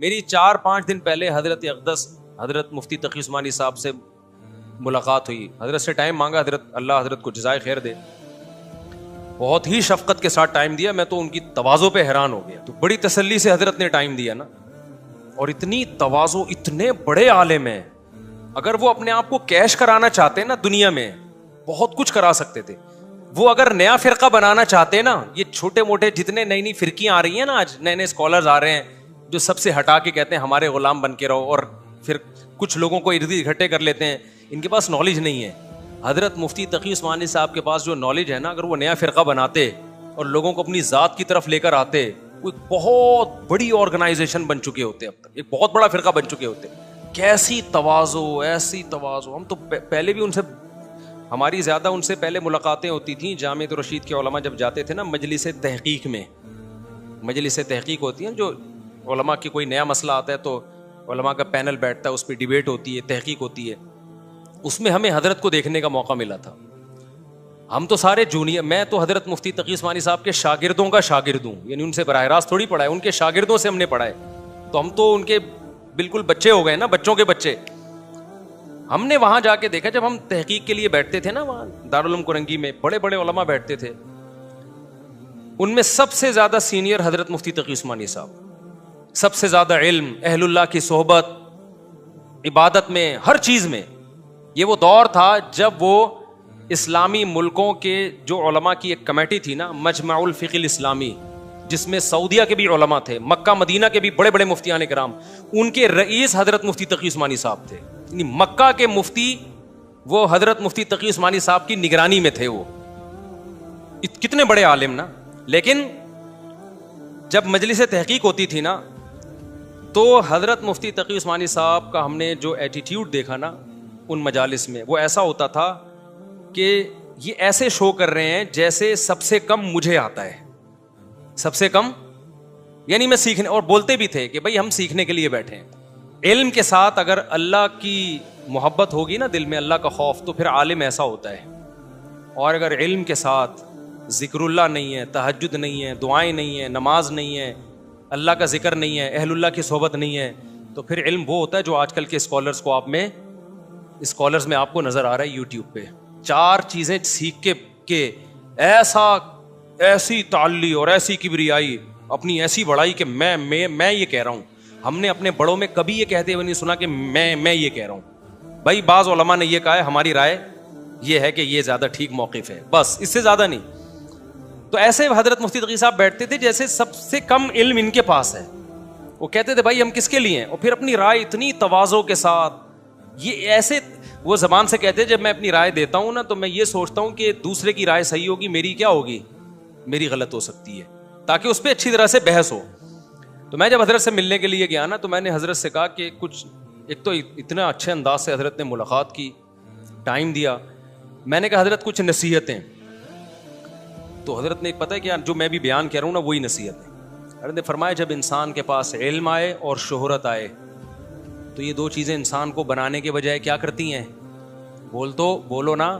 میری 4-5 دن پہلے حضرت اقدس حضرت مفتی تقی عثمانی صاحب سے ملاقات ہوئی. حضرت سے ٹائم مانگا, حضرت اللہ حضرت کو جزائے خیر دے, بہت ہی شفقت کے ساتھ ٹائم دیا. میں تو ان کی تواضع پہ حیران ہو گیا. تو بڑی تسلی سے حضرت نے ٹائم دیا نا, اور اتنی تواضع, اتنے بڑے عالم ہیں. اگر وہ اپنے آپ کو کیش کرانا چاہتے نا دنیا میں, بہت کچھ کرا سکتے تھے. وہ اگر نیا فرقہ بنانا چاہتے نا, یہ چھوٹے موٹے جتنے نئی نئی فرقیاں آ رہی ہیں نا, آج نئے نئے اسکالرز آ رہے ہیں جو سب سے ہٹا کے کہتے ہیں ہمارے غلام بن کے رہو, اور پھر کچھ لوگوں کو ارد اکٹھے کر لیتے ہیں. ان کے پاس نالج نہیں ہے. حضرت مفتی تقی عثمانی صاحب کے پاس جو نالج ہے نا, اگر وہ نیا فرقہ بناتے اور لوگوں کو اپنی ذات کی طرف لے کر آتے, وہ بہت بڑی آرگنائزیشن بن چکے ہوتے, اب تک ایک بہت بڑا فرقہ بن چکے ہوتے. کیسی تواضع, ایسی تواضع. ہم تو پہلے بھی ان سے, ہماری زیادہ ان سے پہلے ملاقاتیں ہوتی تھیں. جامعۃ رشید کے علماء جب جاتے تھے نا مجلس تحقیق میں, مجلس تحقیق ہوتی ہیں جو علماء کی کوئی نیا مسئلہ آتا ہے تو علماء کا پینل بیٹھتا ہے, اس پہ ڈیبیٹ ہوتی ہے, تحقیق ہوتی ہے. اس میں ہمیں حضرت کو دیکھنے کا موقع ملا تھا. ہم تو سارے جونیئر, میں تو حضرت مفتی تقی عثمانی صاحب کے شاگردوں کا شاگرد ہوں, یعنی ان سے براہ راست تھوڑی پڑھا ہے, ان کے شاگردوں سے ہم نے پڑھا ہے. تو ہم تو ان کے بالکل بچے ہو گئے نا, بچوں کے بچے. ہم نے وہاں جا کے دیکھا, جب ہم تحقیق کے لیے بیٹھتے تھے نا وہاں دارالعلوم کرنگی میں, بڑے بڑے علماء بیٹھتے تھے. ان میں سب سے زیادہ سینئر حضرت مفتی تقی عثمانی صاحب, سب سے زیادہ علم, اہل اللہ کی صحبت, عبادت میں, ہر چیز میں. یہ وہ دور تھا جب وہ اسلامی ملکوں کے جو علماء کی ایک کمیٹی تھی نا, مجمع الفقہ الاسلامی, جس میں سعودیہ کے بھی علماء تھے, مکہ مدینہ کے بھی بڑے بڑے مفتیان کرام, ان کے رئیس حضرت مفتی تقی عثمانی صاحب تھے. یعنی مکہ کے مفتی وہ حضرت مفتی تقی عثمانی صاحب کی نگرانی میں تھے. وہ کتنے بڑے عالم نا. لیکن جب مجلس تحقیق ہوتی تھی نا, تو حضرت مفتی تقی عثمانی صاحب کا ہم نے جو ایٹیٹیوڈ دیکھا نا ان مجالس میں, وہ ایسا ہوتا تھا کہ یہ ایسے شو کر رہے ہیں جیسے سب سے کم مجھے آتا ہے, سب سے کم. یعنی میں سیکھنے, اور بولتے بھی تھے کہ بھائی ہم سیکھنے کے لیے بیٹھے ہیں. علم کے ساتھ اگر اللہ کی محبت ہوگی نا دل میں, اللہ کا خوف, تو پھر عالم ایسا ہوتا ہے. اور اگر علم کے ساتھ ذکر اللہ نہیں ہے, تہجد نہیں ہے, دعائیں نہیں ہیں, نماز نہیں ہے, اللہ کا ذکر نہیں ہے, اہل اللہ کی صحبت نہیں ہے, تو پھر علم وہ ہوتا ہے جو آج کل کے اسکالرز کو اسکالرز میں آپ کو نظر آ رہا ہے یوٹیوب پہ. 4 چیزیں سیکھ کے ایسی تعلی اور ایسی کبریائی, اپنی ایسی بڑائی کہ میں یہ کہہ رہا ہوں. ہم نے اپنے بڑوں میں کبھی یہ کہتے ہوئے نہیں سنا کہ میں یہ کہہ رہا ہوں. بھائی بعض علماء نے یہ کہا ہے, ہماری رائے یہ ہے کہ یہ زیادہ ٹھیک موقف ہے, بس اس سے زیادہ نہیں. تو ایسے حضرت مفتی تقی صاحب بیٹھتے تھے جیسے سب سے کم علم ان کے پاس ہے. وہ کہتے تھے بھائی ہم کس کے لیے ہیں, اور پھر اپنی رائے اتنی تواضع کے ساتھ, یہ ایسے وہ زبان سے کہتے ہیں جب میں اپنی رائے دیتا ہوں نا تو میں یہ سوچتا ہوں کہ دوسرے کی رائے صحیح ہوگی, میری کیا ہوگی, میری غلط ہو سکتی ہے, تاکہ اس پہ اچھی طرح سے بحث ہو. تو میں جب حضرت سے ملنے کے لیے گیا نا, تو میں نے حضرت سے کہا کہ کچھ, ایک تو اتنا اچھے انداز سے حضرت نے ملاقات کی, ٹائم دیا. میں نے کہا حضرت کچھ نصیحتیں. تو حضرت نے ایک پتہ ہے کیا, جو میں بھی بیان کہہ رہا ہوں نا وہی نصیحت ہے. حضرت نے فرمایا جب انسان کے پاس علم آئے اور شہرت آئے, تو یہ 2 چیزیں انسان کو بنانے کے بجائے کیا کرتی ہیں, بولو نا,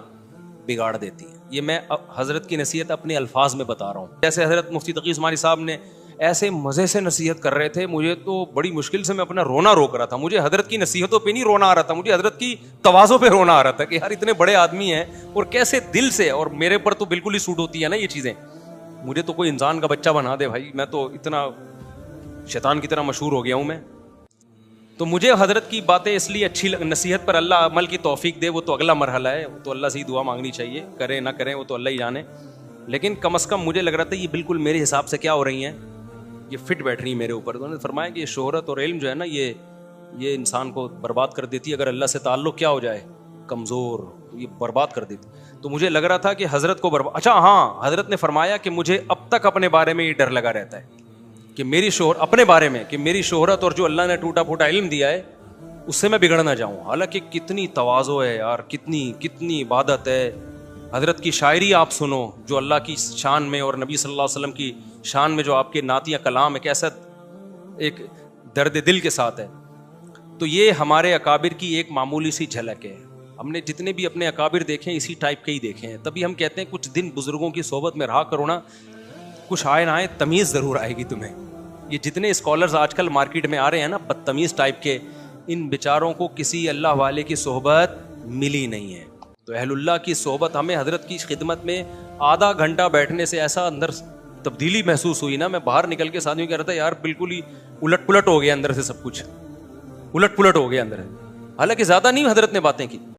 بگاڑ دیتی ہیں. یہ میں حضرت کی نصیحت اپنے الفاظ میں بتا رہا ہوں. جیسے حضرت مفتی تقی عثمانی صاحب نے ایسے مزے سے نصیحت کر رہے تھے, مجھے تو بڑی مشکل سے میں اپنا رونا روک رہا تھا. مجھے حضرت کی نصیحتوں پہ نہیں رونا آ رہا تھا, مجھے حضرت کی تواضع پہ رونا آ رہا تھا کہ یار اتنے بڑے آدمی ہیں اور کیسے دل سے, اور میرے پر تو بالکل ہی سوٹ ہوتی ہے نا یہ چیزیں. مجھے تو کوئی انسان کا بچہ بنا دے بھائی, میں تو اتنا شیطان کی طرح مشہور ہو گیا ہوں میں. تو مجھے حضرت کی باتیں اس لیے اچھی, نصیحت پر اللہ عمل کی توفیق دے, وہ تو اگلا مرحلہ ہے, وہ تو اللہ سے ہی دعا مانگنی چاہیے, کریں نہ کریں وہ تو اللہ ہی جانے. لیکن کم از کم مجھے لگ رہا تھا یہ بالکل میرے حساب سے کیا ہو رہی ہیں, یہ فٹ بیٹھ رہی ہیں میرے اوپر. تو انہوں نے فرمایا کہ یہ شہرت اور علم جو ہے نا یہ انسان کو برباد کر دیتی ہے. اگر اللہ سے تعلق کیا ہو جائے کمزور, یہ برباد کر دیتی. تو مجھے لگ رہا تھا کہ حضرت کو برباد. اچھا ہاں, حضرت نے فرمایا کہ مجھے اب تک اپنے بارے میں یہ ڈر لگا رہتا ہے کہ میری اپنے بارے میں کہ میری شہرت اور جو اللہ نے ٹوٹا پھوٹا علم دیا ہے اس سے میں بگڑ نہ جاؤں. حالانکہ کتنی تواضع ہے یار, کتنی عبادت ہے. حضرت کی شاعری آپ سنو جو اللہ کی شان میں اور نبی صلی اللہ علیہ وسلم کی شان میں جو آپ کے نعتیہ کلام ہے, کیسا ایک درد دل کے ساتھ ہے. تو یہ ہمارے اکابر کی ایک معمولی سی جھلک ہے. ہم نے جتنے بھی اپنے اکابر دیکھے ہیں اسی ٹائپ کے ہی دیکھے ہیں. تبھی ہم کہتے ہیں کچھ دن بزرگوں کی صحبت میں رہا کرو نا, کچھ آئے نہ آئے تمیز ضرور آئے گی تمہیں. یہ جتنے اسکالرز آج کل مارکیٹ میں آ رہے ہیں نا بدتمیز ٹائپ کے, ان بیچاروں کو کسی اللہ والے کی صحبت ملی نہیں ہے. تو اہل اللہ کی صحبت, ہمیں حضرت کی خدمت میں آدھا گھنٹہ بیٹھنے سے ایسا اندر تبدیلی محسوس ہوئی نا, میں باہر نکل کے ساتھیوں کہہ رہا تھا یار بالکل ہی الٹ پلٹ ہو گیا اندر سے, سب کچھ الٹ پلٹ ہو گیا اندر. حالانکہ زیادہ نہیں حضرت نے باتیں کی.